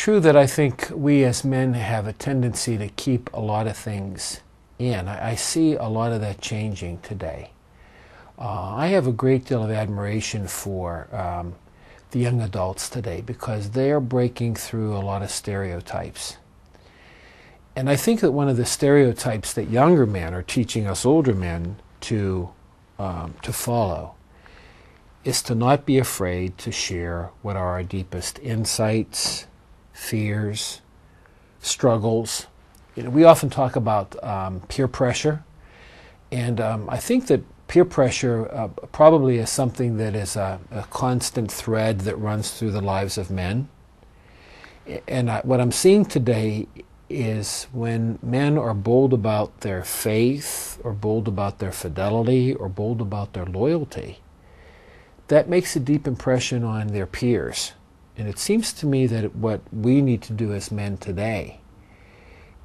true that I think we as men have a tendency to keep a lot of things in. I see a lot of that changing today. I have a great deal of admiration for the young adults today because they are breaking through a lot of stereotypes. And I think that one of the stereotypes that younger men are teaching us older men to follow is to not be afraid to share what are our deepest insights, fears, struggles. You know, we often talk about peer pressure, and I think that peer pressure probably is something that is a constant thread that runs through the lives of men. And what I'm seeing today is when men are bold about their faith, or bold about their fidelity, or bold about their loyalty, that makes a deep impression on their peers. And it seems to me that what we need to do as men today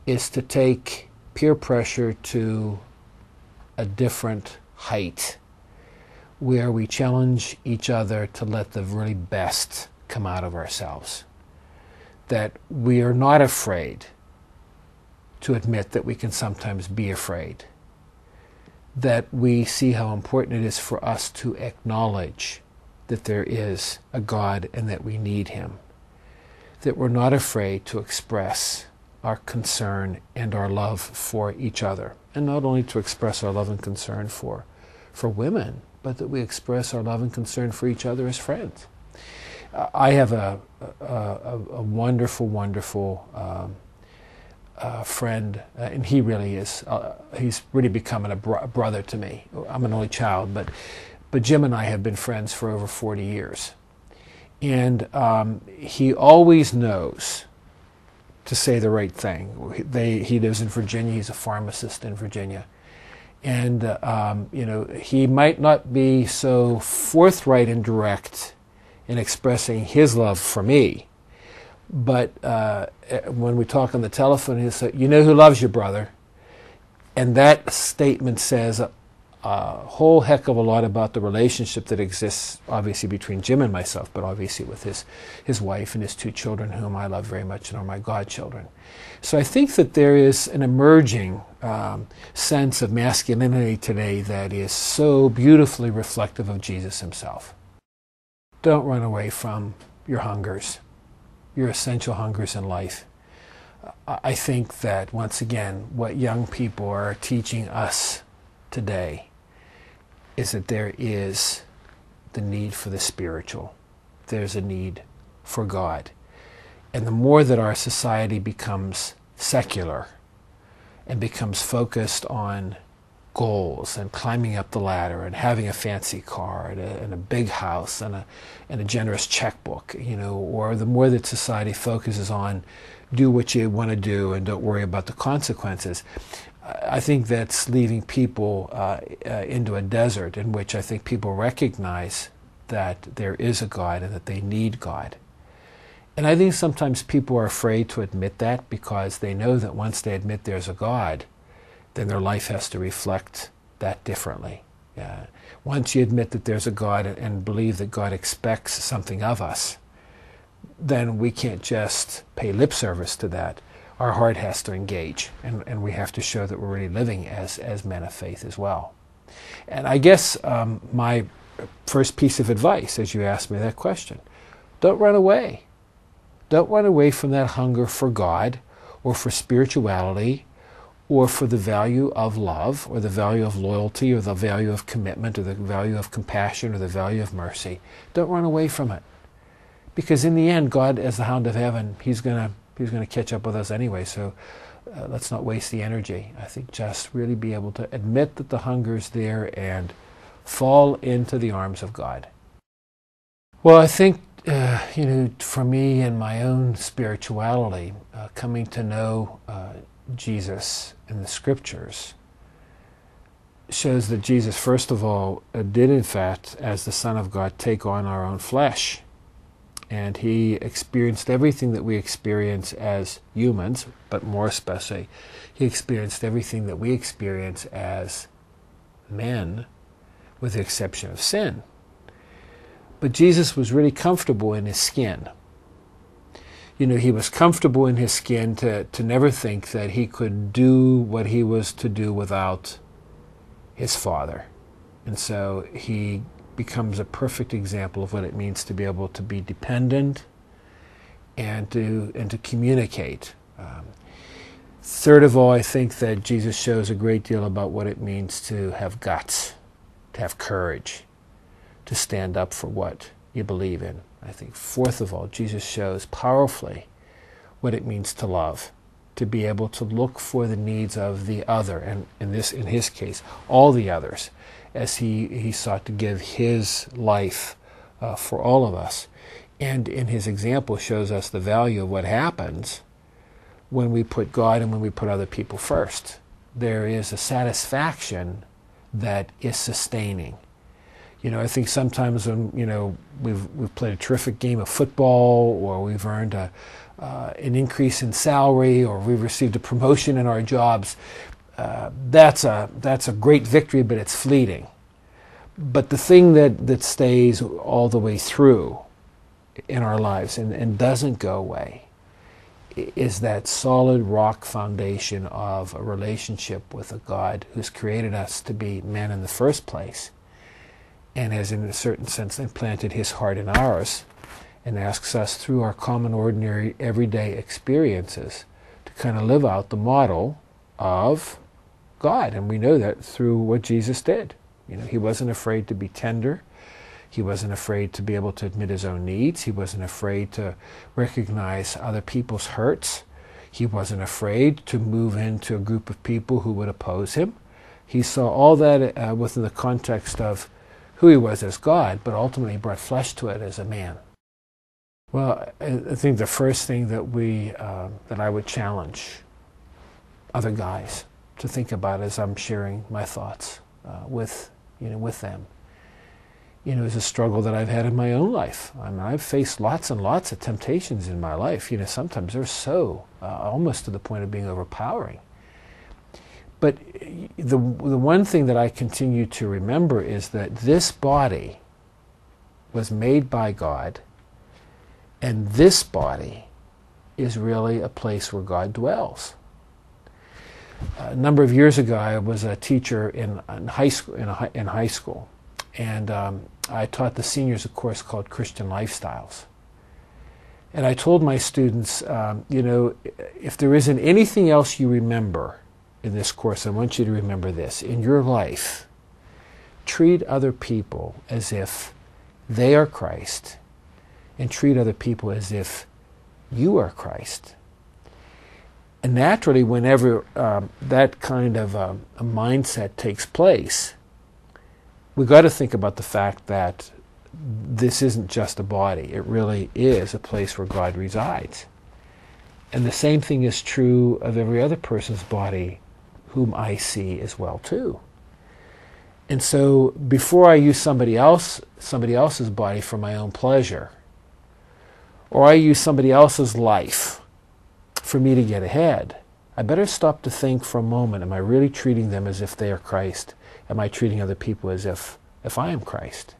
is to take peer pressure to a different height, where we challenge each other to let the really best come out of ourselves. That we are not afraid to admit that we can sometimes be afraid. That we see how important it is for us to acknowledge that there is a God and that we need Him. That we're not afraid to express our concern and our love for each other. And not only to express our love and concern for women, but that we express our love and concern for each other as friends. I have a wonderful, wonderful friend, and he really is, he's really becoming a brother to me. I'm an only child, but Jim and I have been friends for over 40 years. And he always knows to say the right thing. He lives in Virginia. He's a pharmacist in Virginia. And, you know, he might not be so forthright and direct in expressing his love for me. But when we talk on the telephone, he'll say, "You know who loves you, brother?" And that statement says a whole heck of a lot about the relationship that exists, obviously, between Jim and myself, but obviously with his wife and his 2 children, whom I love very much and are my godchildren. So I think that there is an emerging sense of masculinity today that is so beautifully reflective of Jesus himself. Don't run away from your hungers, your essential hungers in life. I think that, once again, what young people are teaching us today is that there is the need for the spiritual. There's a need for God. And the more that our society becomes secular and becomes focused on goals and climbing up the ladder and having a fancy car and a big house and a generous checkbook, you know, or the more that society focuses on do what you want to do and don't worry about the consequences, I think that's leaving people into a desert in which I think people recognize that there is a God and that they need God. And I think sometimes people are afraid to admit that because they know that once they admit there's a God, then their life has to reflect that differently. Once you admit that there's a God and believe that God expects something of us, then we can't just pay lip service to that. Our heart has to engage, and we have to show that we're really living as men of faith as well. And I guess my first piece of advice, as you asked me that question, don't run away. Don't run away from that hunger for God or for spirituality or for the value of love or the value of loyalty or the value of commitment or the value of compassion or the value of mercy. Don't run away from it. Because in the end, God, as the hound of heaven, he's going to catch up with us anyway, so let's not waste the energy. I think just really be able to admit that the hunger is there and fall into the arms of God. Well, I think, you know, for me and my own spirituality, coming to know Jesus in the Scriptures shows that Jesus, first of all, did in fact, as the Son of God, take on our own flesh. And he experienced everything that we experience as humans, but more especially, he experienced everything that we experience as men, with the exception of sin. But Jesus was really comfortable in his skin. he was comfortable in his skin to never think that he could do what he was to do without his Father. And so he becomes a perfect example of what it means to be able to be dependent and to communicate. Third of all, I think that Jesus shows a great deal about what it means to have guts, to have courage, to stand up for what you believe in. I think fourth of all, Jesus shows powerfully what it means to love, to be able to look for the needs of the other, and in his case, all the others, as he sought to give his life for all of us. And in his example shows us the value of what happens when we put God and when we put other people first. There is a satisfaction that is sustaining. I think sometimes when we've played a terrific game of football, or we've earned an increase in salary, or we've received a promotion in our jobs, that's a great victory, but it's fleeting. But the thing that stays all the way through in our lives and doesn't go away is that solid rock foundation of a relationship with a God who's created us to be men in the first place, and has in a certain sense implanted his heart in ours, and asks us through our common, ordinary, everyday experiences to kind of live out the model of God. And we know that through what Jesus did. He wasn't afraid to be tender. He wasn't afraid to be able to admit his own needs. He wasn't afraid to recognize other people's hurts. He wasn't afraid to move into a group of people who would oppose him. He saw all that within the context of who he was as God, but ultimately brought flesh to it as a man. Well, I think the first thing that I would challenge other guys to think about as I'm sharing my thoughts with them, is a struggle that I've had in my own life. I've faced lots and lots of temptations in my life. Sometimes they're so almost to the point of being overpowering. But the one thing that I continue to remember is that this body was made by God, and this body is really a place where God dwells. A number of years ago, I was a teacher in high school, and I taught the seniors a course called Christian Lifestyles. And I told my students, if there isn't anything else you remember in this course, I want you to remember this. In your life, treat other people as if they are Christ, and treat other people as if you are Christ. And naturally, whenever that kind of a mindset takes place, we've got to think about the fact that this isn't just a body. It really is a place where God resides. And the same thing is true of every other person's body whom I see as well too. And so before I use somebody else's body for my own pleasure, or I use somebody else's life for me to get ahead, I better stop to think for a moment, am I really treating them as if they are Christ? Am I treating other people as if I am Christ?